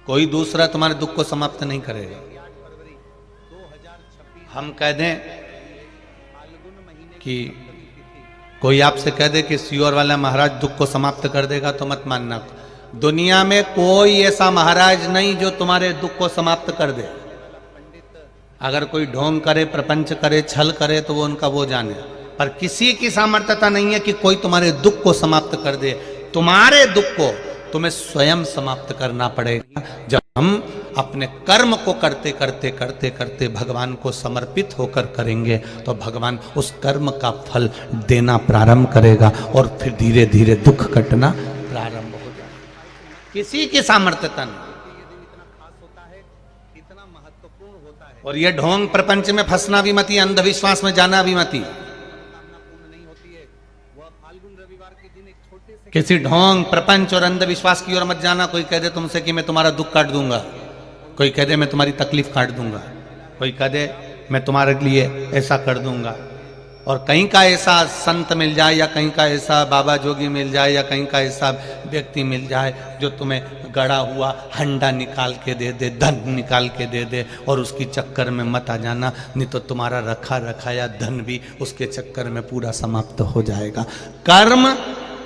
कोई दूसरा तुम्हारे दुख को समाप्त नहीं करेगा। हम कह दें कि कोई आपसे कह दे कि सियोर वाला महाराज दुख को समाप्त कर देगा तो मत मानना। दुनिया में कोई ऐसा महाराज नहीं जो तुम्हारे दुख को समाप्त कर दे। अगर कोई ढोंग करे, प्रपंच करे, छल करे तो वो उनका वो जाने, पर किसी की सामर्थ्यता नहीं है कि कोई तुम्हारे दुख को समाप्त कर दे। तुम्हारे दुख को तुम्हें स्वयं समाप्त करना पड़ेगा। जब हम अपने कर्म को करते करते करते करते भगवान को समर्पित होकर करेंगे तो भगवान उस कर्म का फल देना प्रारंभ करेगा और फिर धीरे धीरे दुख कटना प्रारंभ हो जाएगा। किसी की सामर्थ्यता नहीं। और ये ढोंग प्रपंच में फंसना भी मती, अंधविश्वास में जाना भी मती। किसी ढोंग प्रपंच और अंधविश्वास की ओर मत जाना। कोई कह दे तुमसे कि मैं तुम्हारा दुख काट दूंगा, कोई कह दे मैं तुम्हारी तकलीफ काट दूंगा, कोई कह दे मैं तुम्हारे लिए ऐसा कर दूंगा। और कहीं का ऐसा संत मिल जाए या कहीं का ऐसा बाबा जोगी मिल जाए या कहीं का ऐसा व्यक्ति मिल जाए जो तुम्हें गड़ा हुआ हंडा निकाल के दे दे, धन निकाल के दे दे, और उसकी चक्कर में मत आ जाना, नहीं तो तुम्हारा रखा रखाया धन भी उसके चक्कर में पूरा समाप्त हो जाएगा। कर्म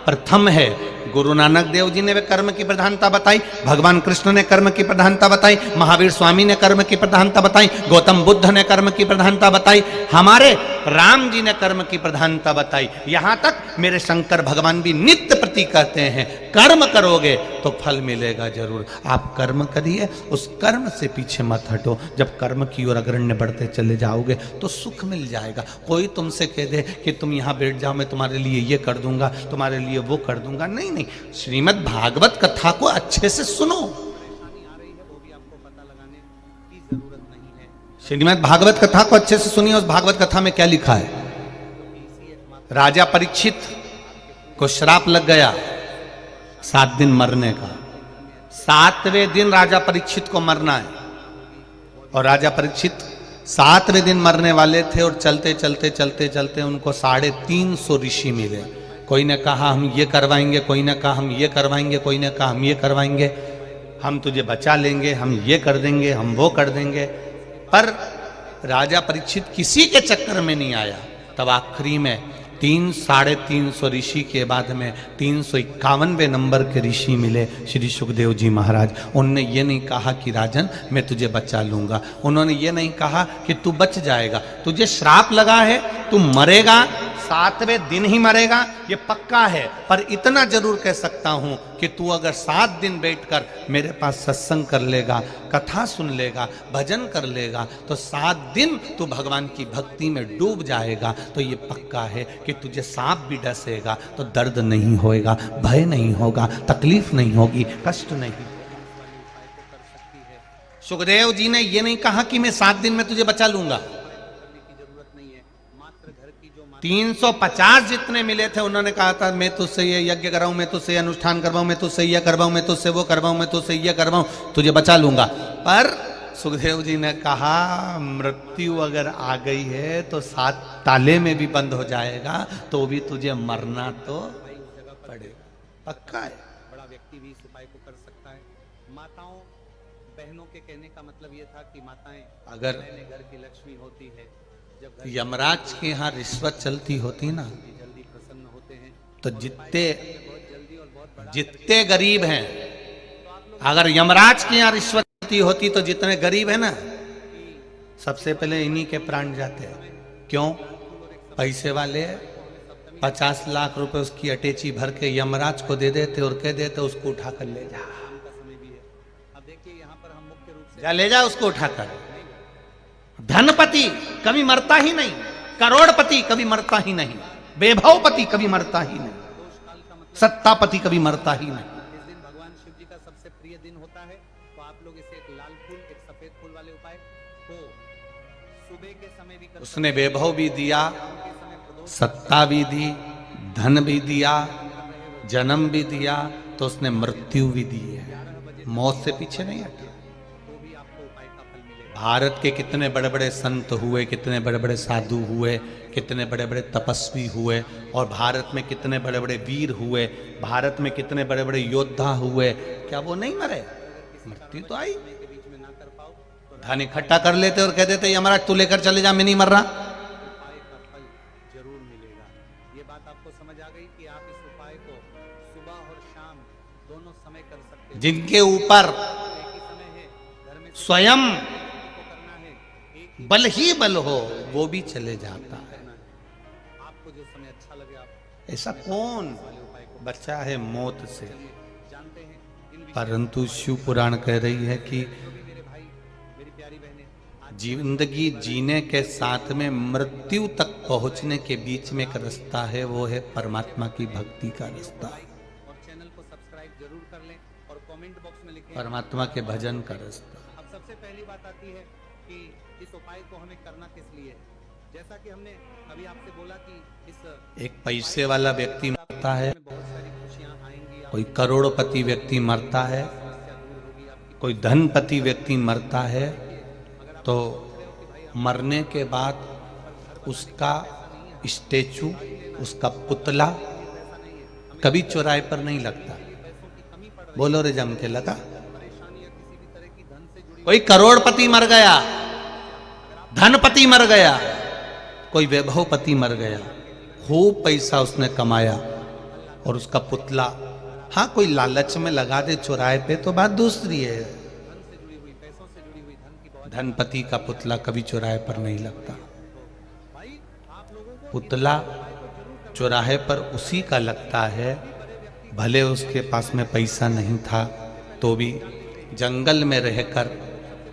प्रथम है। गुरु नानक देव जी ने वे कर्म की प्रधानता बताई, भगवान कृष्ण ने कर्म की प्रधानता बताई, महावीर स्वामी ने कर्म की प्रधानता बताई, गौतम बुद्ध ने कर्म की प्रधानता बताई, हमारे राम जी ने कर्म की प्रधानता बताई। यहां तक मेरे शंकर भगवान भी नित्य प्रति कहते हैं कर्म करोगे तो फल मिलेगा जरूर। आप कर्म करिए, उस कर्म से पीछे मत हटो। जब कर्म की ओर अग्रण्य बढ़ते चले जाओगे तो सुख मिल जाएगा। कोई तुमसे कह दे कि तुम यहां बैठ जाओ, मैं तुम्हारे लिए ये कर दूंगा, तुम्हारे लिए वो कर दूंगा, नहीं नहीं। श्रीमद् भागवत कथा को अच्छे से सुनो। श्रीमद् भागवत कथा को अच्छे से सुनिए। उस भागवत कथा में क्या लिखा है? राजा परीक्षित को श्राप लग गया 7 दिन मरने का। 7वें दिन राजा परीक्षित को मरना है और राजा परीक्षित 7वें दिन मरने वाले थे और चलते चलते चलते चलते उनको 350 ऋषि मिले। कोई ने कहा हम ये करवाएंगे, कोई ने कहा हम ये करवाएंगे, कोई ने कहा हम ये करवाएंगे, हम तुझे बचा लेंगे, हम ये कर देंगे, हम वो कर देंगे। पर राजा परीक्षित किसी के चक्कर में नहीं आया। तब आखिरी में 350 ऋषि के बाद में 351वें नंबर के ऋषि मिले श्री सुखदेव जी महाराज। उनने ये नहीं कहा कि राजन मैं तुझे बचा लूंगा, उन्होंने ये नहीं कहा कि तू बच जाएगा, तुझे श्राप लगा है, तू मरेगा, 7वें दिन ही मरेगा, ये पक्का है। पर इतना जरूर कह सकता हूं कि तू अगर 7 दिन बैठकर मेरे पास सत्संग कर लेगा, कथा सुन लेगा, भजन कर लेगा, तो 7 दिन तू भगवान की भक्ति में डूब जाएगा। तो ये पक्का है कि तुझे सांप भी डसेगा तो दर्द नहीं होएगा, भय नहीं होगा, तकलीफ नहीं होगी, कष्ट नहीं। सुखदेव जी ने ये नहीं कहा कि मैं 7 दिन में तुझे बचा लूंगा। 350 जितने मिले थे उन्होंने कहा था मैं तुझसे ये यज्ञ कराऊं, मैं तुझसे ये अनुष्ठान करवाऊं, मैं तुझसे ये करवाऊं, मैं तुझसे वो करवाऊं, मैं तुझसे ये करवाऊं, तुझे बचा लूंगा। पर सुखदेव जी ने कहा मृत्यु अगर आ गई है तो 7 ताले में भी बंद हो जाएगा तो भी तुझे मरना तो पड़ेगा, पक्का है। बड़ा व्यक्ति भी इस उपाय को कर सकता है। माताओं बहनों के कहने का मतलब ये था कि माताएं अगर घर की लक्ष्मी होती है, यमराज के यहाँ रिश्वत चलती होती ना जल्दी प्रसन्न होते हैं तो जितने गरीब हैं, अगर यमराज के यहाँ रिश्वत होती तो जितने गरीब है ना सबसे पहले इन्हीं के प्राण जाते हैं। क्यों? पैसे वाले 50 लाख रुपए उसकी अटैची भर के यमराज को दे देते और कह देते उसको उठाकर ले जा, जा ले जा उसको उठाकर। धनपति कभी मरता ही नहीं, करोड़पति कभी मरता ही नहीं, वैभवपति कभी मरता ही नहीं, सत्तापति कभी मरता ही नहीं। इस दिन भगवान शिव जी का सबसे प्रिय दिन होता है, तो आप लोग इसे एक लाल फूल, एक सफेद फूल वाले उपाय को सुबह के समय भी कर। उसने वैभव भी दिया, सत्ता भी दी, धन भी दिया, जन्म भी दिया, तो उसने मृत्यु भी दी है, मौत से पीछे नहीं हटे। तो भी आपको उपाय का फल मिलेगा। भारत के कितने बड़े बड़े संत हुए, कितने बड़े बड़े साधु हुए, कितने बड़े बड़े तपस्वी हुए, और भारत में कितने बड़े बड़े वीर हुए, भारत में कितने बड़े बड़े योद्धा हुए, क्या वो नहीं मरे? मृत्यु तो आई। के बीच में ना कर पाओ तो धन इकट्ठा कर लेते और कह देते यमराज तू लेकर चले जा, मैं नहीं मर रहा। उपाय का फल जरूर मिलेगा। ये बात आपको समझ आ गई कि आप इस उपाय को सुबह और शाम दोनों समय कर सकते हैं। जिनके ऊपर एक ही समय है, घर में स्वयं को करना है, एक ही बल ही बल हो, वो भी चले जाता है। करना है। आपको जो समय अच्छा लगे आप ऐसा कौन वाले उपाय को बचा है मौत से? जानते हैं। इन विषयों परंतु शिव पुराण कह रही है कि में भी मेरे भाई, मेरी प्यारी बहनें, आज जिंदगी जीने के साथ में मृत्यु तक पहुंचने के बीच में एक रास्ता है, वो है परमात्मा की भक्ति का रास्ता, और चैनल को सब्सक्राइब जरूर कर लें और कमेंट बॉक्स में लिखें। परमात्मा के भजन का रास्ता। अब सबसे पहली बात आती है कि इस उपाय को हमें करना किस लिए है। जैसा कि हमने अभी आपसे बोला कि इस एक पैसे वाला व्यक्ति मरता है, में बहुत सारी खुशियां आएंगी, कोई करोड़पति व्यक्ति मरता है, समस्या दूर होगी आपकी। कोई धनपति व्यक्ति मरता है, तो मरने के बाद उसका स्टेचू, उसका पुतला कभी चौराहे पर नहीं लगता। बोलो रे जम के लगा। कोई करोड़पति मर गया, धनपति मर गया, कोई वैभवपति मर गया, खूब पैसा उसने कमाया और उसका पुतला, हाँ कोई लालच में लगा दे चौराहे पे तो बात दूसरी है। धनपति का पुतला कभी चौराहे पर नहीं लगता। पुतला चौराहे पर उसी का लगता है, भले उसके पास में पैसा नहीं था तो भी जंगल में रहकर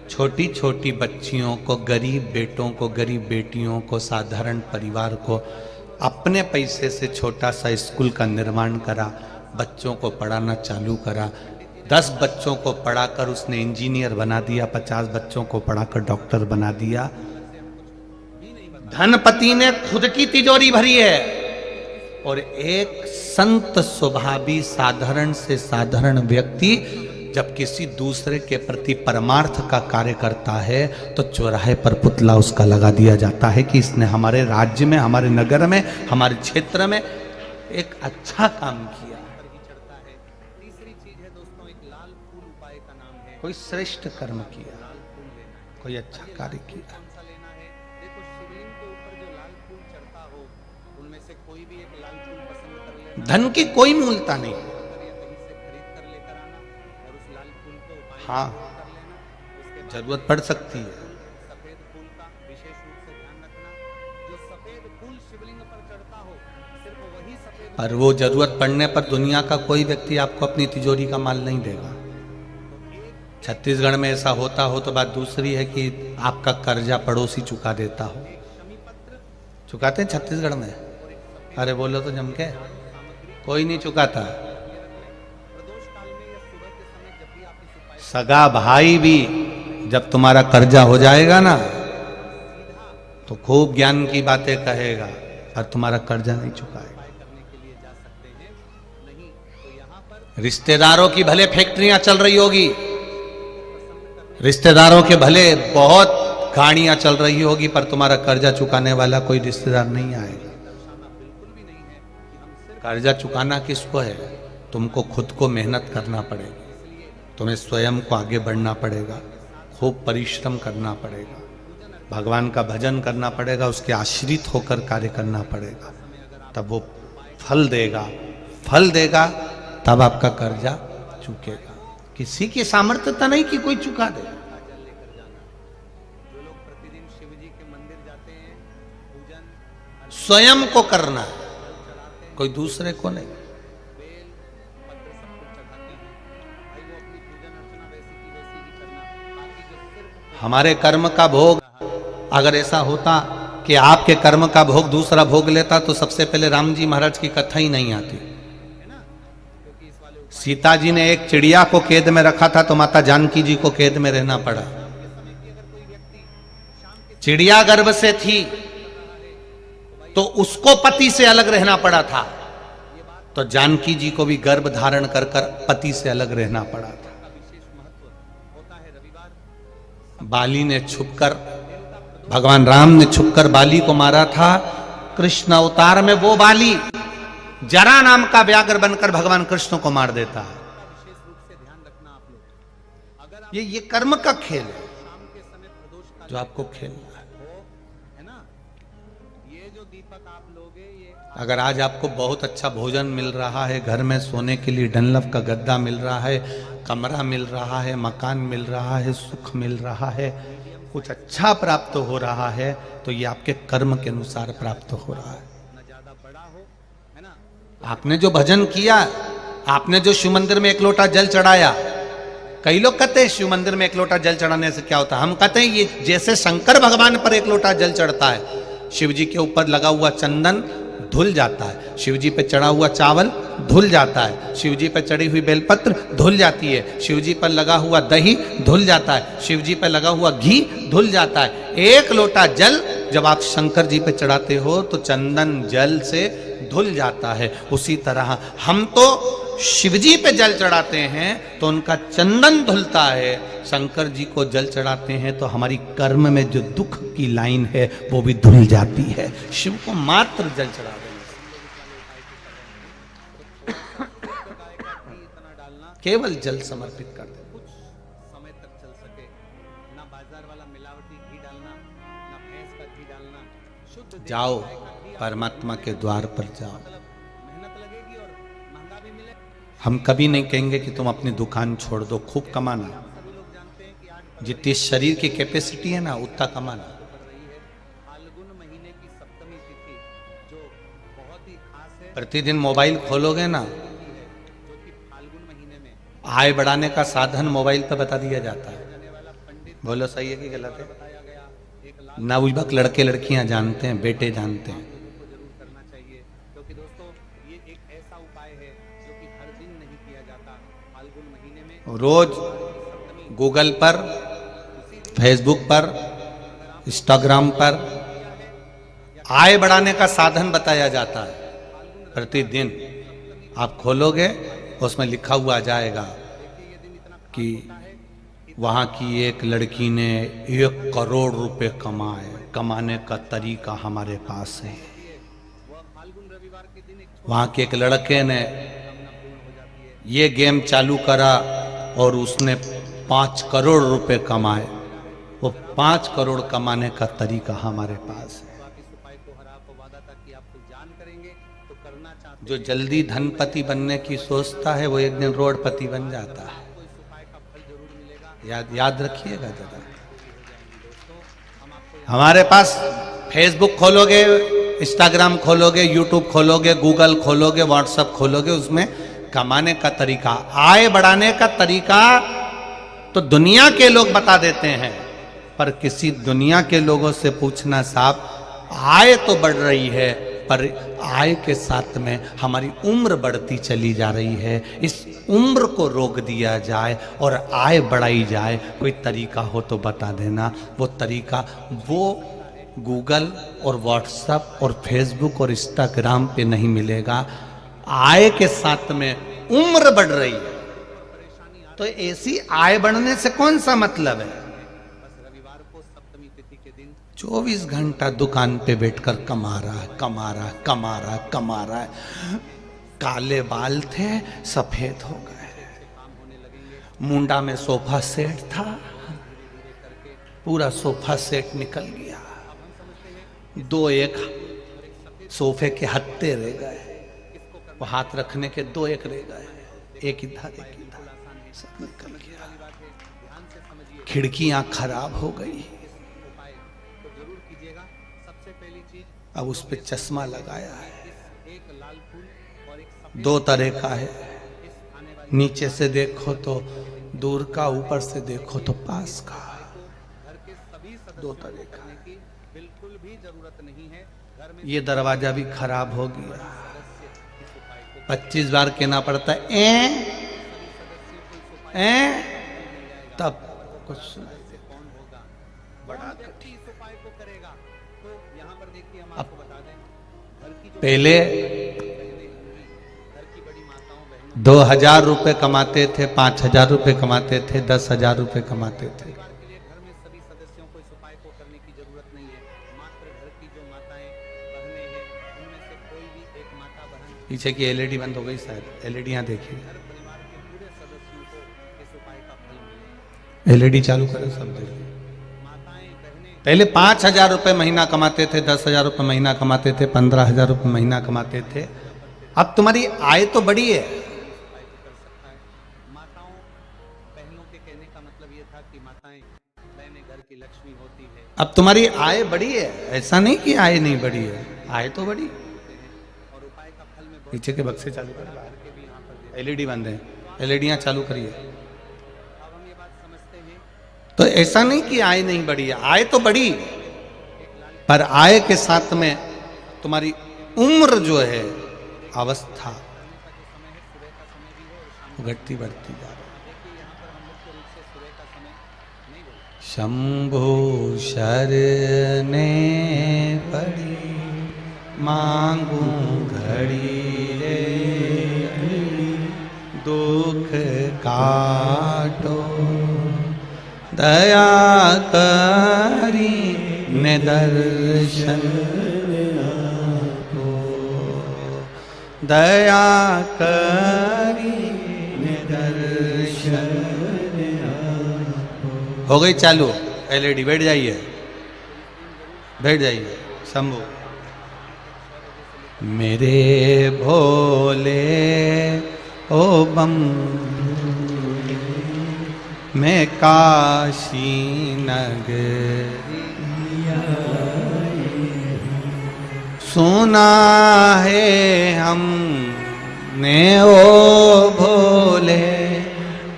छोटी छोटी बच्चियों को, गरीब बेटों को, गरीब बेटियों को, साधारण परिवार को अपने पैसे से छोटा सा स्कूल का निर्माण करा, बच्चों को पढ़ाना चालू करा। 10 बच्चों को पढ़ाकर उसने इंजीनियर बना दिया, 50 बच्चों को पढ़ाकर डॉक्टर बना दिया। धनपति ने खुद की तिजोरी भरी है, और एक संत स्वभावी साधारण से साधारण व्यक्ति जब किसी दूसरे के प्रति परमार्थ का कार्य करता है तो चौराहे पर पुतला उसका लगा दिया जाता है कि इसने हमारे राज्य में, हमारे नगर में, हमारे क्षेत्र में एक अच्छा काम किया। चढ़ता है। तीसरी चीज है दोस्तों, एक लाल फूल उपाय का नाम है। कोई श्रेष्ठ कर्म किया, लाल फूल लेना है। कोई अच्छा कार्य किया। कौन सा लेना है? देखो, शिवलिंग के ऊपर जो लाल फूल चढ़ता हो उनमें से कोई भी एक लाल फूल पसंद कर लेना। धन की कोई मूलता नहीं। अगर ये कहीं से खरीद कर लेकर आना और उस लाल फूल को उपाय हाँ, कर लेना। उसके बाद जरूरत पड़ सकती है। सफेद फूल का विशेष रूप से ध्यान रखना। जो सफेद फूल शिवलिंग पर चढ़ता हो, सिर्फ वही सफेद पर वो जरूरत पड़ने पर दुनिया का कोई व्यक्ति आपको अपनी तिजोरी का माल नहीं देगा। छत्तीसगढ़ में ऐसा होता हो तो बात दूसरी है कि आपका कर्जा पड़ोसी चुका देता हो। चुकाते हैं छत्तीसगढ़ में? अरे बोलो तो जम के, कोई नहीं चुकाता। प्रदोष काल में या सुबह के समय जब भी आप इस उपाय सगा भाई भी जब तुम्हारा कर्जा हो जाएगा ना तो खूब ज्ञान की बातें कहेगा, पर तुम्हारा कर्जा नहीं चुकाएगा। करने के लिए जा सकते हैं। नहीं तो यहाँ पर रिश्तेदारों की भले फैक्ट्रियां चल रही होगी, रिश्तेदारों के भले बहुत गाड़ियां चल रही होगी, पर तुम्हारा कर्जा चुकाने वाला कोई रिश्तेदार नहीं आएगा। कर्जा चुकाना किसको है? तुमको खुद को मेहनत करना पड़ेगी, तुम्हें स्वयं को आगे बढ़ना पड़ेगा, खूब परिश्रम करना पड़ेगा, भगवान का भजन करना पड़ेगा, उसके आश्रित होकर कार्य करना पड़ेगा, तब वो फल देगा। फल देगा तब आपका कर्जा चुकेगा। किसी की सामर्थ्यता नहीं कि कोई चुका दे। जो लोग प्रतिदिन शिव जी के मंदिर जाते हैं, पूजन स्वयं को करना है, कोई दूसरे को नहीं। बेल पत्र सब कुछ चढ़ाते हैं, भाई वो अपनी पूजन अर्चना वैसी की वैसी ही करना। बाकी जो सिर्फ हमारे कर्म का भोग अगर ऐसा होता कि आपके कर्म का भोग दूसरा भोग लेता तो सबसे पहले राम जी महाराज की कथा ही नहीं आती। है ना, क्योंकि इस वाले सीता जी ने एक चिड़िया को कैद में रखा था तो माता जानकी जी को कैद में रहना पड़ा। चिड़िया गर्भ से थी तो उसको पति से अलग रहना पड़ा था, तो जानकी जी को भी गर्भ धारण कर कर पति से अलग रहना पड़ा था। का विशेष महत्व होता है। रविवार बाली ने छुपकर, भगवान राम ने छुपकर बाली को मारा था। कृष्ण अवतार में वो बाली जरा नाम का व्याघ्र बनकर भगवान कृष्ण को मार देता है। विशेष रूप से ध्यान रखना आप लोग। अगर आप ये कर्म का खेल है शाम के समय प्रदोष काल जो आपको खेलना है। है ना, ये जो दीपक आप लोगे ये अगर आज आपको बहुत अच्छा भोजन मिल रहा है, घर में सोने के लिए डनलप का गद्दा मिल रहा है, कमरा मिल रहा है, मकान मिल रहा है, सुख मिल रहा है, कुछ अच्छा प्राप्त हो रहा है, तो ये आपके कर्म के अनुसार प्राप्त हो रहा है। न ज्यादा बड़ा हो, है ना, आपने जो भजन किया, आपने जो शिव मंदिर में एक लोटा जल चढ़ाया, कई लोग कहते हैं शिव मंदिर में एक लोटा जल चढ़ाने से क्या होता है। हम कहते हैं ये जैसे शंकर भगवान पर एक लोटा जल चढ़ता है, शिव जी के ऊपर लगा हुआ चंदन धुल जाता है, शिव जी पे चढ़ा हुआ चावल धुल जाता है, शिव जी पे चढ़ी हुई बेलपत्र धुल जाती है, शिव जी पर लगा हुआ दही धुल जाता है, शिव जी पे लगा हुआ घी धुल जाता है। एक लोटा जल जब आप शंकर जी पे चढ़ाते हो तो चंदन जल से धुल जाता है। उसी तरह हम तो शिव जी पे जल चढ़ाते हैं तो उनका चंदन धुलता है, शंकर जी को जल चढ़ाते हैं तो हमारी कर्म में जो दुख की लाइन है वो भी धुल जाती है, शिव को मात्र जल चढ़ा देने घी इतना डालना से। केवल जल समर्पित कर देना। कुछ समय तक चल सके, ना बाजार वाला मिलावटी घी डालना, ना भैंस का घी डालना, शुद्ध देसी जाओ गाय का घी। परमात्मा के द्वार पर जाओ। मतलब मेहनत लगेगी और महंगा भी मिले। हम कभी नहीं कहेंगे कि तुम अपनी दुकान छोड़ दो, खूब कमाना, सभी लोग जानते हैं कि आज जितनी शरीर की कैपेसिटी है ना उतना कमाना। बढ़ रही है। फाल्गुन महीने की सप्तमी तिथि जो बहुत ही खास है, प्रतिदिन मोबाइल खोलोगे ना, जो कि फाल्गुन महीने में आय बढ़ाने का साधन मोबाइल पर बता दिया जाता है। जाने वाला पंडित बोलो सही है कि गलत है? बताया गया। 1 लाख नवयुवक लड़के लड़कियां जानते हैं, बेटे जानते हैं। लोगों को जरूर करना चाहिए, क्योंकि दोस्तों ये एक ऐसा उपाय है जो कि हर दिन नहीं किया जाता। फाल्गुन महीने में रोज गूगल पर, फेसबुक पर, इंस्टाग्राम पर आय बढ़ाने का साधन बताया जाता है। प्रतिदिन आप खोलोगे उसमें लिखा हुआ आ जाएगा कि वहाँ की एक लड़की ने 1 करोड़ रुपए कमाए, कमाने का तरीका हमारे पास है। वहाँ के एक लड़के ने ये गेम चालू करा और उसने 5 करोड़ रुपए कमाए, वो 5 करोड़ कमाने का तरीका हमारे पास है। आप इस उपाय को हर आपको वादा था कि आप कुछ जान करेंगे तो करना चाहते जो जल्दी धनपति बनने की सोचता है वो एक दिन रोडपति बन जाता है। हो, इस उपाय का फल जरूर मिलेगा। याद रखिएगा जरा। दोस्तों हम आपको हमारे पास फेसबुक खोलोगे, इंस्टाग्राम खोलोगे, यूट्यूब खोलोगे, गूगल खोलोगे, व्हाट्सएप खोलोगे, उसमें कमाने का तरीका, आय बढ़ाने का तरीका तो दुनिया के लोग बता देते हैं, पर किसी दुनिया के लोगों से पूछना साहब, आय तो बढ़ रही है पर आय के साथ में हमारी उम्र बढ़ती चली जा रही है। इस उम्र को रोक दिया जाए और आय बढ़ाई जाए, कोई तरीका हो तो बता देना। वो तरीका वो गूगल और व्हाट्सएप और फेसबुक और इंस्टाग्राम पे नहीं मिलेगा। आय के साथ में उम्र बढ़ रही है तो ऐसी आय बढ़ने से कौन सा मतलब है? बस रविवार को सप्तमी तिथि के दिन 24 घंटा दुकान पे बैठकर कमा रहा है, कमा रहा है, कमा रहा है, कमा रहा है। काले बाल थे सफेद हो गए, काम होने लगेंगे। मुंडा में सोफा सेट था, पूरा सोफा सेट निकल गया। दो एक सोफे के हत्ते रह गए, वो हाथ रखने के 2 एक रह गए, एक इधर एक इधर, सब निकल गया। ध्यान से समझिए खिड़कियां खराब हो गई, उपाय तो जरूर कीजिएगा। सबसे पहली चीज, अब उस पे चश्मा लगाया है। एक लाल फूल और एक सफेद 2 तरह का है, इस आने वाले नीचे से देखो तो दूर का, ऊपर से देखो तो पास का। घर के सभी 2 सदस्यों तरह को का। करने की बिल्कुल भी जरूरत नहीं है। घर में ये दरवाजा भी खराब हो गया, सदस्य इस उपाय को 25 बार कहना पड़ता है तब कुछ सुनाई से कौन होगा, बड़ा कौन व्यक्ति इस उपाय को करेगा। तो यहाँ पर देखिए हम आपको बता दें, घर की जो पहले बहनें होंगी, घर की बड़ी माताओं बहनों 2000 रुपए कमाते थे, 5000 रुपए कमाते थे, 10,000 रुपए कमाते थे। के लिए घर में सभी पीछे की एलईडी बंद हो गई शायद, एलईडी यहाँ देखिए, हर परिवार के पूरे सदस्यों को इस उपाय का फल मिलेगा। एलईडी चालू करो सब देखिए। माताएं बहनें पहले 5,000 रुपये महीना कमाते थे, 10,000 रुपये महीना कमाते थे, 15,000 रुपये महीना कमाते थे। अब तुम्हारी आय तो बड़ी है। इस उपाय को कर सकता है। माताओं बहनों के कहने का मतलब ये था कि माताएं बहनें घर की लक्ष्मी होती है अब तुम्हारी आय बड़ी है, ऐसा नहीं कि आय नहीं बड़ी है, आय तो बड़ी। और उपाय का फल में बहुत पीछे के बक्से चालू कर, करके भी यहाँ पर दे। एलईडी बंद है, एलईडियाँ चालू करिए। अब हम ये बात समझते हैं तो ऐसा नहीं कि आय नहीं बढ़ी है, आय तो बढ़ी, पर आय के साथ में तुम्हारी उम्र जो है, अवस्था वो घटती बढ़ती जा रही है। शंभु शरने पड़ी मांगू घड़ी रे, दुख काटो दया करी ने दर्शन को, दया करी ने दर्शन हो गई चालू एलईडी। बैठ जाइए, बैठ जाइए। शंभु मेरे भोले ओ बम, मैं काशी नगरी सुना है हमने ओ भोले,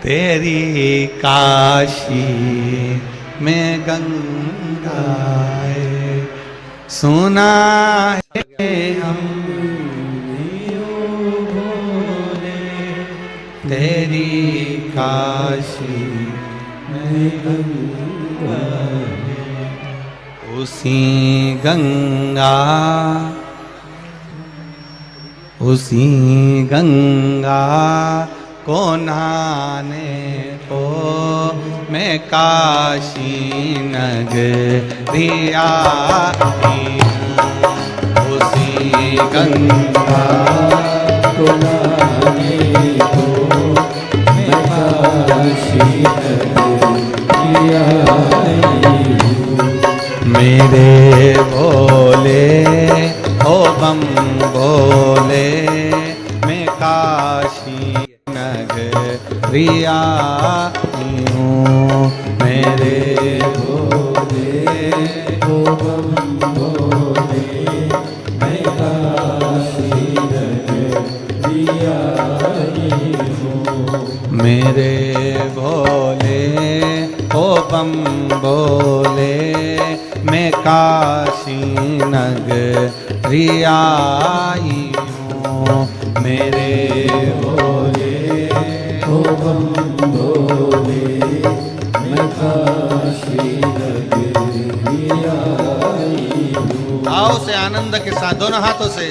तेरी काशी में गंगा है। सुना है हमने ओ भोले, तेरी काशी में गंगा है। उसी गंगा, उसी गंगा को नहाने को मैं काशी नगरी आई हूँ। उसी गंगा को नहाने को मैं काशी नगरी आई हूँ। मेरे भोले ओ बम भोले, मैं काशी नगरी आई हूँ। मेरे भोले ओ बम भोले, मैं काशी नगरी आई हूँ। मेरे भोले ओ बम भोले, मैं काशी नगरी आई हूँ। मेरे भोले ओ बम भोले, मैं काशी नगरी आई हूँ। आओ से आनंद के साथ दोनों हाथों से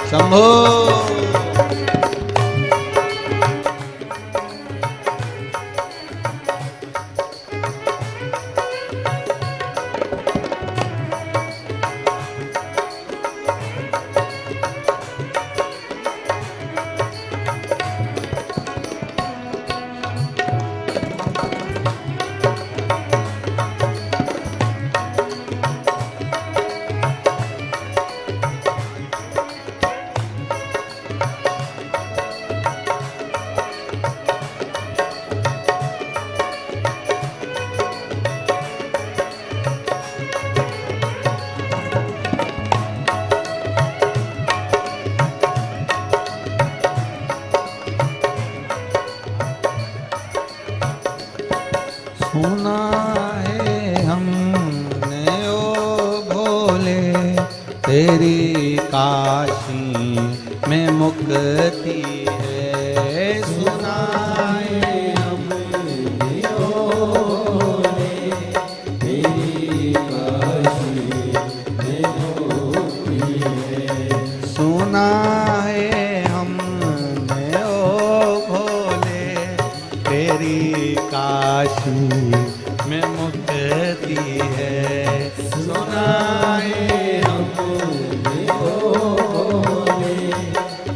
शंभो। सुना है हमने ओ भोले तेरी काशी में मुक्ति है। सुना है हमने ओ भोले तेरी काशी में मुक्ति है। सुना है हमने ओ भोले तेरी काशी में मुक्ति है। सुना है हमने ओ भोले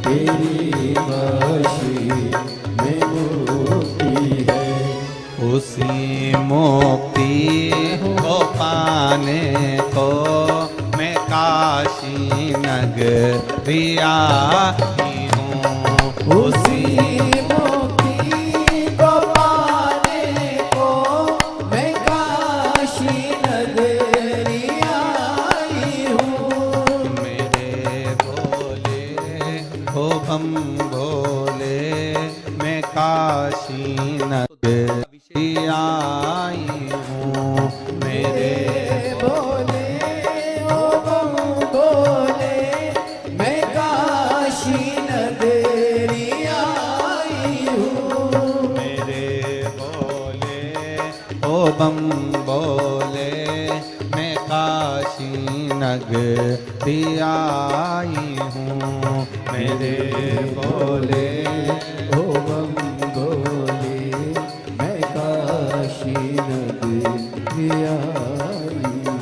तेरी काशी में मुक्ति है। उसी मुक्ति को पाने को मैं काशी नगरी आई हूँ। उसी भोले मैं काशी नगरी आई हूँ। मेरे भोले ओ बम भोले मैं काशी नगरी आई हूँ। मेरे भोले ओ बम भोले मैं काशी नगरी आई हूँ। मेरे भोले ओ बम भोले मैं काशी नगरी आई हूँ।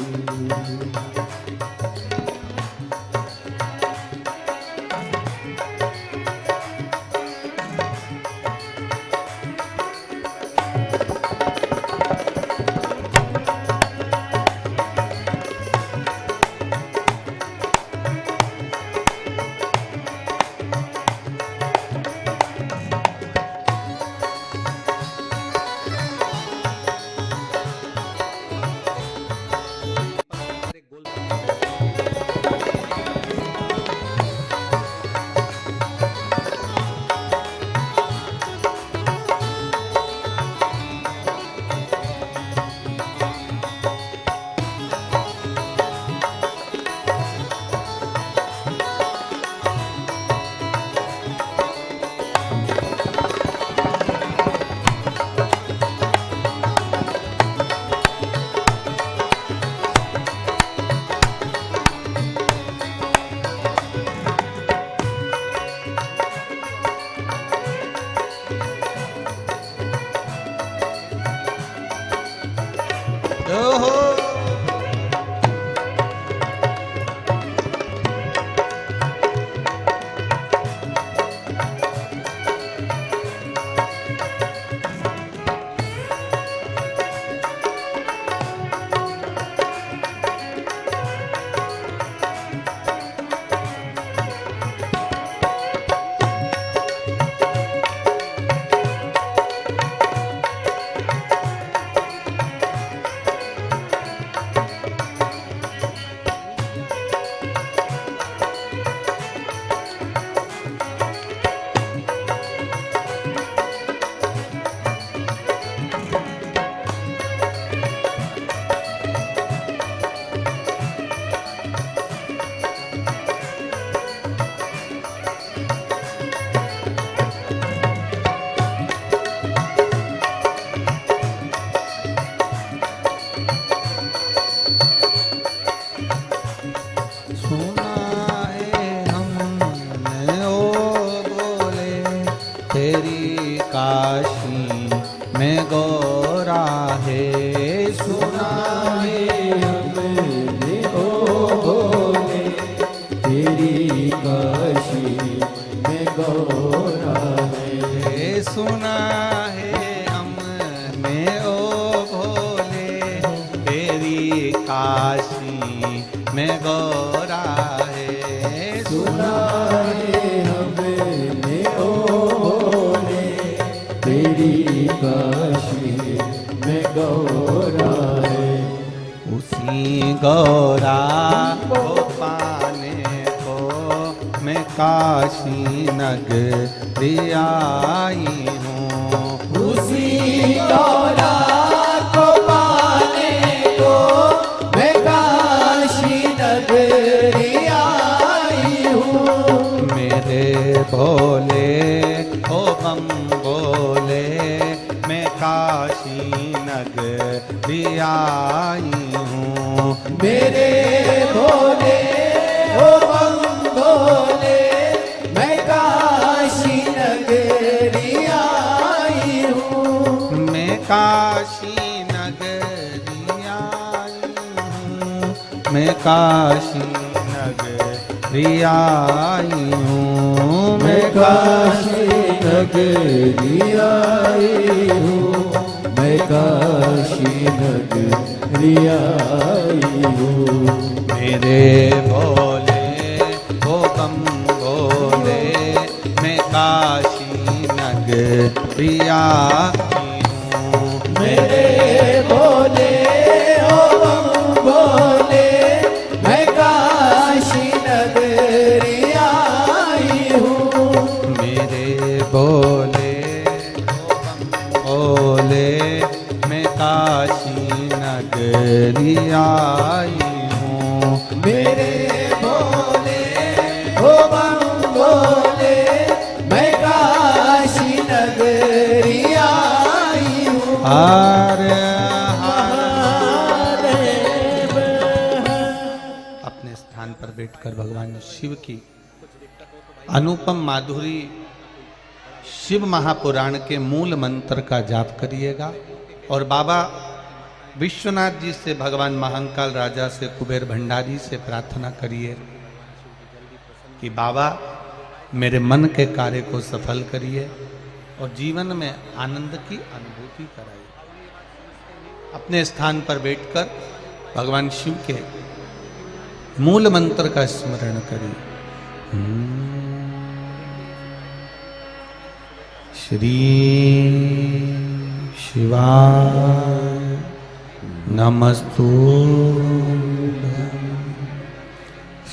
काशी में गौरा है। सुना है हमने ओ भोले तेरी काशी में गौरा है। सुना है हमने ओ भोले तेरी काशी में गौरा है। सुना है हमने ओ भोले तेरी काशी में गौरा है। उसी गौरा को पाने को मैं काशी नगरी आई हूँ। उसी गौरा नगरी आई हूँ। मेरे भोले ओ बम भोले, मैं काशी नगरी आई हूँ। मैं काशी नगरी आई हूँ। मैं काशी नगरी आई हूँ। मैं काशी नगरी आई हूँ। मैं काशी नगरी आई हूँ। मेरे भोले ओ बम भोले, मैं काशी नगरी आई हूँ। मेरे भोले ओ बम भोले, मैं काशी नगरी आई हूँ। मेरे भोले ओ बम भोले, मैं काशी नगरी आई हूँ। मेरे भोले ओ बम भोले, मैं काशी नगरी आई हूँ। हर हर महादेव। अपने स्थान पर बैठकर भगवान शिव की अनुपम माधुरी शिव महापुराण के मूल मंत्र का जाप करिएगा और बाबा विश्वनाथ जी से, भगवान महाकाल राजा से, कुबेर भंडारी से प्रार्थना करिए कि बाबा मेरे मन के कार्य को सफल करिए और जीवन में आनंद की अनुभूति कराइए। अपने स्थान पर बैठकर भगवान शिव के मूल मंत्र का स्मरण करिए। श्री शिवाय नमस्तुभ्यं।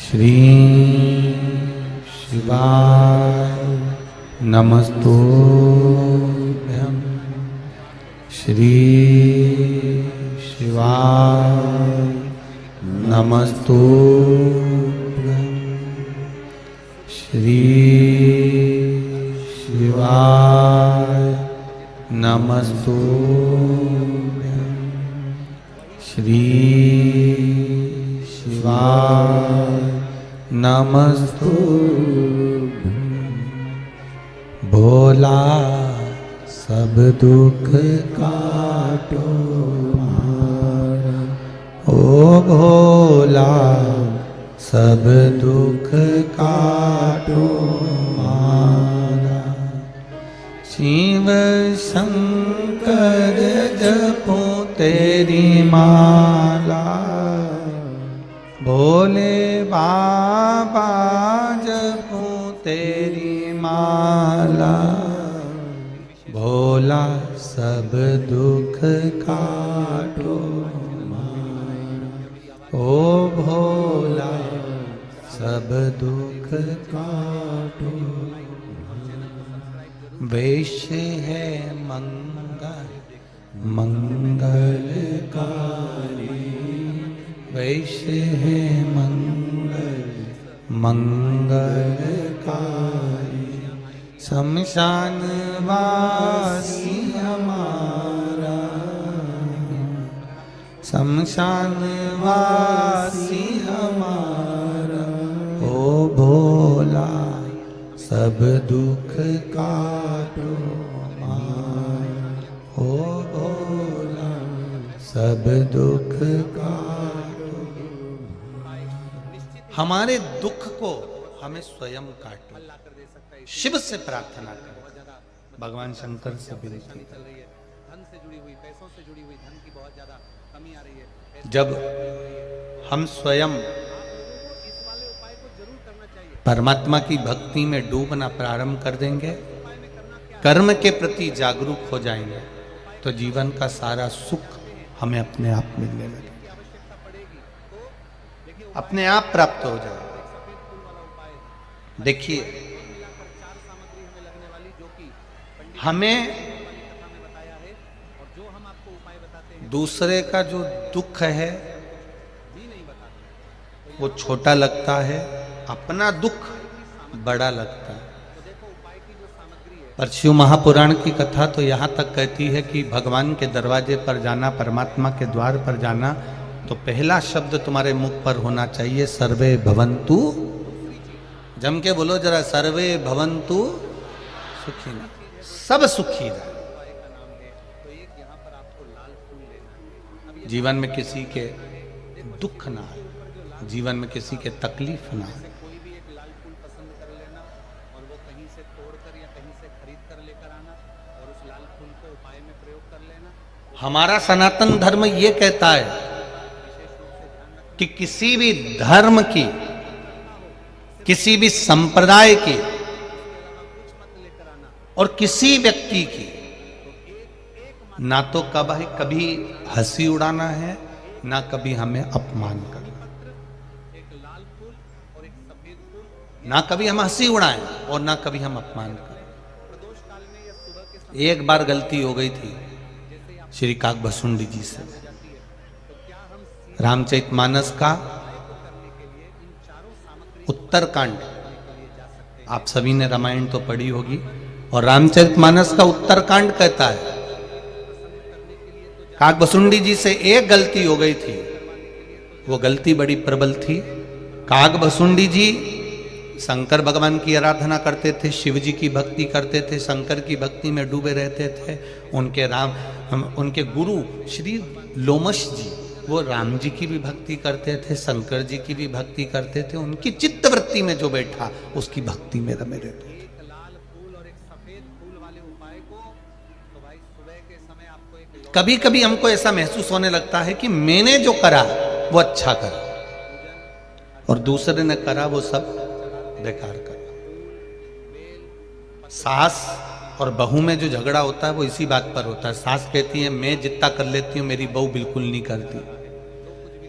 श्री शिवाय नमस्तुभ्यं। श्री शिवाय नमस्तुभ्यं। श्री शिवाय नमस्तुभ्यं। श्री शिवाय नमस्तुभ्यं। भोला सब दुख काटो मारा, ओ भोला सब दुख काटो मारा। शिव शंकर जपो तेरी माला, भोले बाबा जपो तेरी माला। भोला सब दुख काटो मारा, ओ भोला सब दुख काटो। वैश्य है मंगल मंगलकारी, वैश्य है मंगल मंगलकारी। शमशान वासी हमारा, शमशान वासी हमारा। ओ भोला सब दुख काटो मारा, ओ भोला सब दुख काटो। हमारे दुख को हमें स्वयं काटो, शिव से प्रार्थना करो, भगवान शंकर से विनती। चल रही है, धन से जुड़ी हुई, पैसों से जुड़ी हुई, धन की बहुत ज्यादा कमी आ रही है। जब हम स्वयं इस वाले उपाय को जरूर करना चाहिए। परमात्मा की भक्ति में डूबना प्रारंभ कर देंगे, कर्म के प्रति जागरूक हो जाएंगे, तो जीवन का सारा सुख हमें अपने आप मिलने लगे, अपने आप प्राप्त हो जाए। देखिए, हमें दूसरे का जो दुख है वो छोटा लगता है, अपना दुख बड़ा लगता है। पर शिव महापुराण की कथा तो यहाँ तक कहती है कि भगवान के दरवाजे पर जाना, परमात्मा के द्वार पर जाना, तो पहला शब्द तुम्हारे मुख पर होना चाहिए सर्वे भवन्तु। जम के बोलो जरा, सर्वे भवन्तु सुखिनः, सब सुखी रहे। जीवन में किसी के दुख ना आए, जीवन में किसी के तकलीफ ना आए। कोई भी एक लाल फूल पसंद कर लेना और वो कहीं से तोड़कर या कहीं से खरीद कर लेकर आना और उस लाल फूल को उपाय में प्रयोग कर लेना। हमारा सनातन धर्म ये कहता है कि किसी भी धर्म की, किसी भी संप्रदाय की और किसी व्यक्ति की ना तो कभी हंसी उड़ाना है, ना कभी हमें अपमान करना। ना कभी हम हंसी उड़ाएं और ना कभी हम अपमान करें। एक बार गलती हो गई थी श्री काकभसुंडी जी से। रामचरितमानस का उत्तरकांड, आप सभी ने रामायण तो पढ़ी होगी, और रामचरितमानस का उत्तरकांड कहता है काकभसुंडी जी से एक गलती हो गई थी। वो गलती बड़ी प्रबल थी। काकभसुंडी जी शंकर भगवान की आराधना करते थे, शिव जी की भक्ति करते थे, शंकर की भक्ति में डूबे रहते थे। उनके गुरु श्री लोमश जी, वो राम जी की भी भक्ति करते थे, शंकर जी की भी भक्ति करते थे। उनकी चित्तवृत्ति में जो बैठा उसकी भक्ति में रमे रहते। कभी कभी हमको ऐसा महसूस होने लगता है कि मैंने जो करा वो अच्छा करा और दूसरे ने करा वो सब बेकार करा। सास और बहू में जो झगड़ा होता है वो इसी बात पर होता है। सास कहती है मैं जितना कर लेती हूँ मेरी बहू बिल्कुल नहीं करती,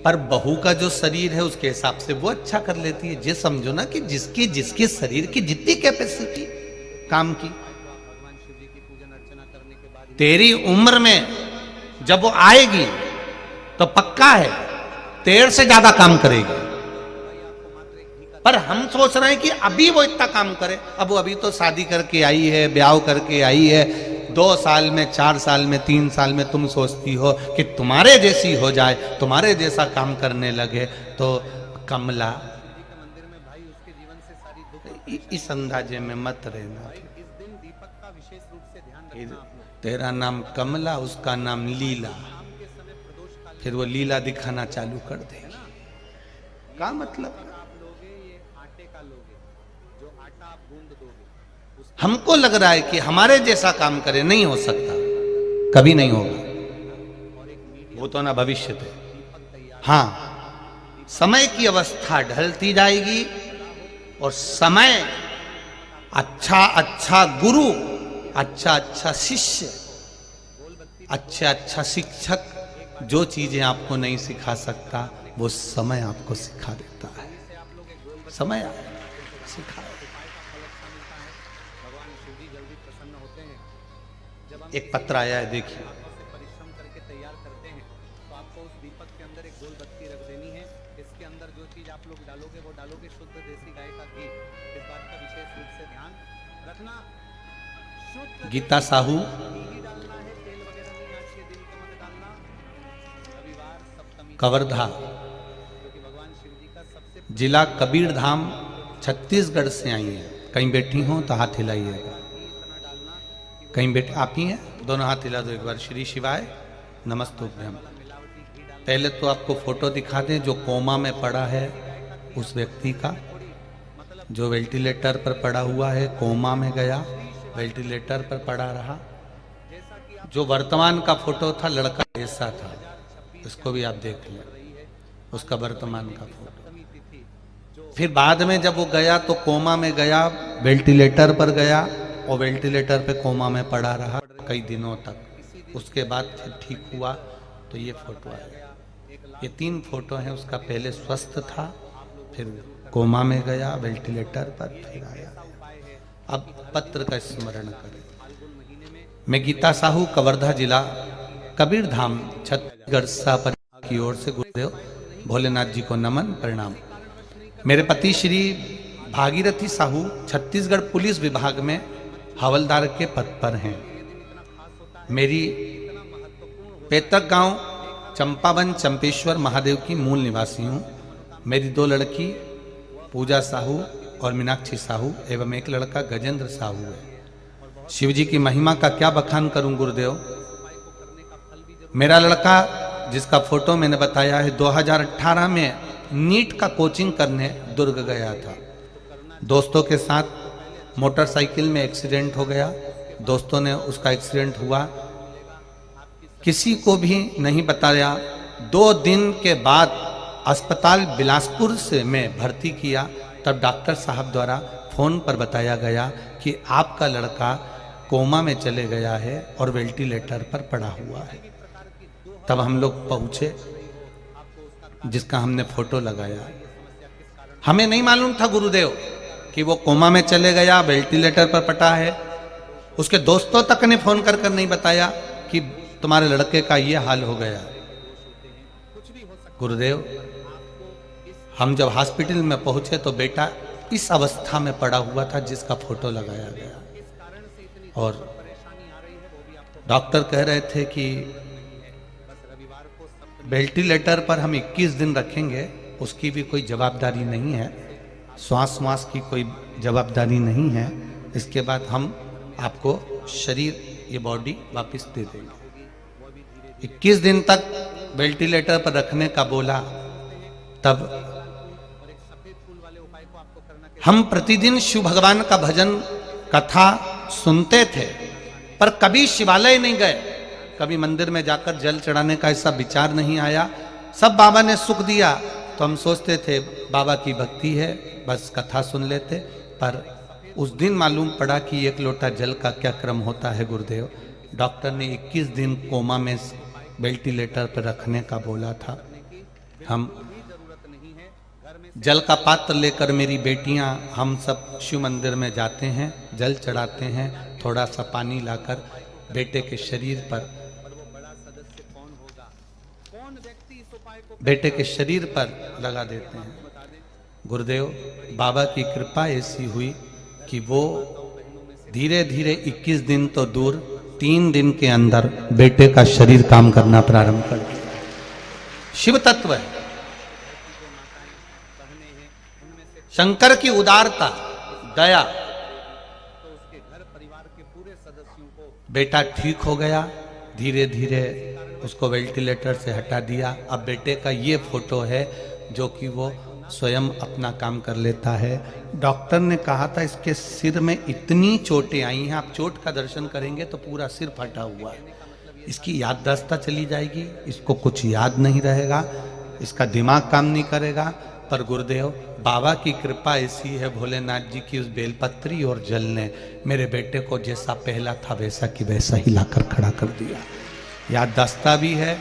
पर बहू का जो शरीर है उसके हिसाब से वो अच्छा कर लेती है। ये समझो ना कि जिसकी जिसके शरीर की जितनी कैपेसिटी काम की, तेरी उम्र में जब वो आएगी तो पक्का है तेरे से ज्यादा काम करेगी। पर हम सोच रहे हैं कि अभी वो इतना काम करे। अब वो अभी तो शादी करके आई है, ब्याह करके आई है, 2 साल में, 4 साल में, 3 साल में तुम सोचती हो कि तुम्हारे जैसी हो जाए, तुम्हारे जैसा काम करने लगे तो कमला। इस अंदाजे में मत रहना। तेरा नाम कमला, उसका नाम लीला, फिर वो लीला दिखाना चालू कर देगी। क्या मतलब? हमको लग रहा है कि हमारे जैसा काम करे, नहीं हो सकता, कभी नहीं होगा। वो तो ना भविष्य थे। हाँ, समय की अवस्था ढलती जाएगी और समय अच्छा अच्छा गुरु, अच्छा अच्छा शिष्य, अच्छा अच्छा शिक्षक जो चीजें आपको नहीं सिखा सकता वो समय आपको सिखा देता है। समय सिखा। एक पत्र आया है, देखिए। परिश्रम करके तैयार करते हैं तो आपको उस दीपक के अंदर एक गोल बत्ती रख देनी है। इसके अंदर जो चीज आप लोग डालोगे वो डालोगे शुद्ध देसी गाय का घी। इस बात का विशेष रूप से ध्यान रखना। गीता साहू, कवर्धा, जिला कबीरधाम, छत्तीसगढ़ से आई है। कहीं बैठी हो तो हाथ हिलाइएगा। कहीं बैठे आप ही हैं, दोनों हाथ हिला दो एक बार। श्री शिवाय नमस्तुभ्यम। पहले तो आपको फोटो दिखा दें जो कोमा में पड़ा है उस व्यक्ति का, जो वेंटिलेटर पर पड़ा हुआ है, कोमा में गया, वेंटिलेटर पर पड़ा रहा। जो वर्तमान का फोटो था लड़का ऐसा था, इसको भी आप देख लें, उसका वर्तमान का फोटो। फिर बाद में जब वो गया तो कोमा में गया, वेंटिलेटर पर गया और वेंटिलेटर पे कोमा में पड़ा रहा कई दिनों तक। उसके बाद फिर ठीक हुआ तो ये फोटो आया। ये 3 फोटो हैं उसका। पहले स्वस्थ था, फिर कोमा में गया, वेंटिलेटर पर, फिर आया। अब पत्र का स्मरण करें। मैं गीता साहू, कवर्धा जिला, कबीरधाम, छत्तीसगढ़ सापर की ओर से गुरुदेव भोलेनाथ जी को नमन प्रणाम। मेरे पति श्री भागीरथी साहू छत्तीसगढ़ पुलिस विभाग में हवलदार के पद पर हैं। मेरी पैतृक गांव चंपावन चंपेश्वर महादेव की मूल निवासी हूँ। मेरी 2 लड़की पूजा साहू और मीनाक्षी साहू एवं एक लड़का गजेंद्र साहू है। शिव जी की महिमा का क्या बखान करूं गुरुदेव। मेरा लड़का जिसका फोटो मैंने बताया है 2018 में नीट का कोचिंग करने दुर्ग गया था। दोस्तों के साथ मोटरसाइकिल में एक्सीडेंट हो गया। दोस्तों ने उसका एक्सीडेंट हुआ, किसी को भी नहीं बताया। 2 दिन के बाद अस्पताल बिलासपुर से मैं भर्ती किया, तब डॉक्टर साहब द्वारा फोन पर बताया गया कि आपका लड़का कोमा में चले गया है और वेंटिलेटर पर पड़ा हुआ है। तब हम लोग पहुंचे, जिसका हमने फोटो लगाया। हमें नहीं मालूम था गुरुदेव कि वो कोमा में चले गया, वेंटिलेटर पर पड़ा है। उसके दोस्तों तक ने फोन कर नहीं बताया कि तुम्हारे लड़के का ये हाल हो गया। गुरुदेव, हम जब हॉस्पिटल में पहुंचे तो बेटा इस अवस्था में पड़ा हुआ था जिसका फोटो लगाया गया। और डॉक्टर कह रहे थे कि वेंटिलेटर पर हम 21 दिन रखेंगे, उसकी भी कोई जवाबदारी नहीं है, श्वास की कोई जवाबदारी नहीं है। इसके बाद हम आपको शरीर, ये बॉडी वापस दे देंगे। 21 दिन तक वेंटिलेटर पर रखने का बोला। तब हम प्रतिदिन शिव भगवान का भजन कथा सुनते थे, पर कभी शिवालय नहीं गए, कभी मंदिर में जाकर जल चढ़ाने का ऐसा विचार नहीं आया। सब बाबा ने सुख दिया तो हम सोचते थे बाबा की भक्ति है, बस कथा सुन लेते। पर उस दिन मालूम पड़ा कि 1 लोटा जल का क्या क्रम होता है गुरुदेव। डॉक्टर ने 21 दिन कोमा में वेंटिलेटर पर रखने का बोला था। हम जल का पात्र लेकर मेरी बेटियां, हम सब शिव मंदिर में जाते हैं, जल चढ़ाते हैं, थोड़ा सा पानी लाकर बेटे के शरीर पर, बेटे के शरीर पर लगा देते हैं। गुरुदेव, बाबा की कृपा ऐसी हुई कि वो धीरे धीरे 21 दिन तो दूर, 3 दिन के अंदर बेटे का शरीर काम करना प्रारंभ कर दिया। शिव तत्व है, शंकर की उदारता, दया। बेटा ठीक हो गया, धीरे धीरे उसको वेंटिलेटर से हटा दिया। अब बेटे का ये फोटो है जो कि वो स्वयं अपना काम कर लेता है। डॉक्टर ने कहा था इसके सिर में इतनी चोटें आई हैं, आप चोट का दर्शन करेंगे तो पूरा सिर फटा हुआ है, इसकी याददाश्त चली जाएगी, इसको कुछ याद नहीं रहेगा, इसका दिमाग काम नहीं करेगा। पर गुरुदेव, बाबा की कृपा ऐसी है, भोलेनाथ जी की उस बेलपत्री और जल ने मेरे बेटे को जैसा पहला था वैसा की वैसा ही लाकर खड़ा कर दिया। याददाश्त भी है,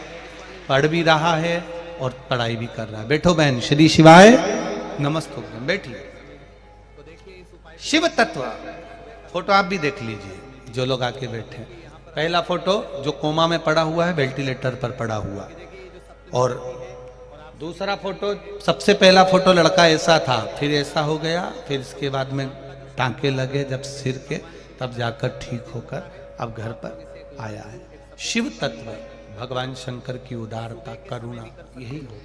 पढ़ भी रहा है और पढ़ाई भी कर रहा है। बैठो बहन, श्री शिवाय नमस्ते, बैठिए। शिव तत्व फोटो आप भी देख लीजिए, जो लोग आके बैठे। पहला फोटो जो कोमा में पड़ा हुआ है, वेंटिलेटर पर पड़ा हुआ। और दूसरा फोटो, सबसे पहला फोटो लड़का ऐसा था, फिर ऐसा हो गया, फिर इसके बाद में टांके लगे जब सिर के, तब जाकर ठीक होकर अब घर पर आया है। शिव तत्व, भगवान शंकर की उदारता, करुणा, यही हो।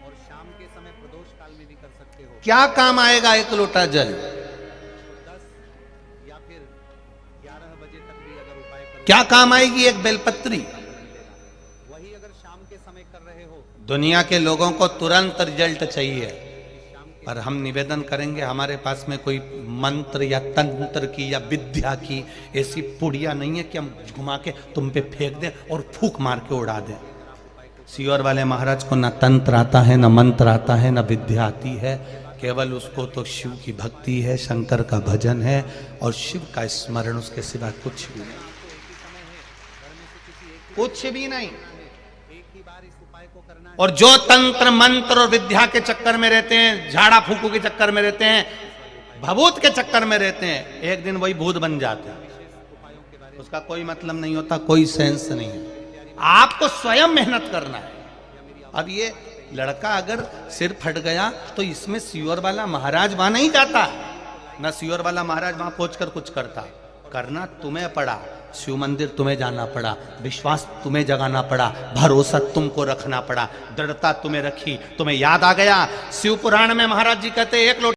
और शाम के समय प्रदोष काल में भी कर सकते हो। क्या काम आएगा 1 लोटा जल? 10 या फिर 11 बजे तक भी अगर उपाय करो, क्या काम आएगी एक बेलपत्री? वही अगर शाम के समय कर रहे हो। दुनिया के लोगों को तुरंत रिजल्ट चाहिए, पर हम निवेदन करेंगे, हमारे पास में कोई मंत्र या तंत्र की या विद्या की ऐसी पुड़िया नहीं है कि हम घुमा के तुम पे फेंक दें और फूक मार के उड़ा दें। सियोर वाले महाराज को न तंत्र आता है, न मंत्र आता है, न विद्या आती है, केवल उसको तो शिव की भक्ति है, शंकर का भजन है और शिव का स्मरण, उसके सिवा कुछ भी नहीं, कुछ भी नहीं। और जो तंत्र मंत्र और विद्या के चक्कर में रहते हैं, झाड़ा फूकू के चक्कर में रहते हैं, भभूत के चक्कर में रहते हैं, एक दिन वही भूत बन जाते हैं। उसका कोई मतलब नहीं होता, कोई सेंस नहीं है। आपको स्वयं मेहनत करना है। अब ये लड़का अगर सिर फट गया तो इसमें सियोर वाला महाराज वहां नहीं जाता, ना सियोर वाला महाराज वहां पहुंचकर कुछ करता। करना तुम्हें पड़ा, शिव मंदिर तुम्हें जाना पड़ा, विश्वास तुम्हें जगाना पड़ा, भरोसा तुमको रखना पड़ा, दृढ़ता तुम्हें रखी, तुम्हें याद आ गया। शिव पुराण में महाराज जी कहते एक लोटा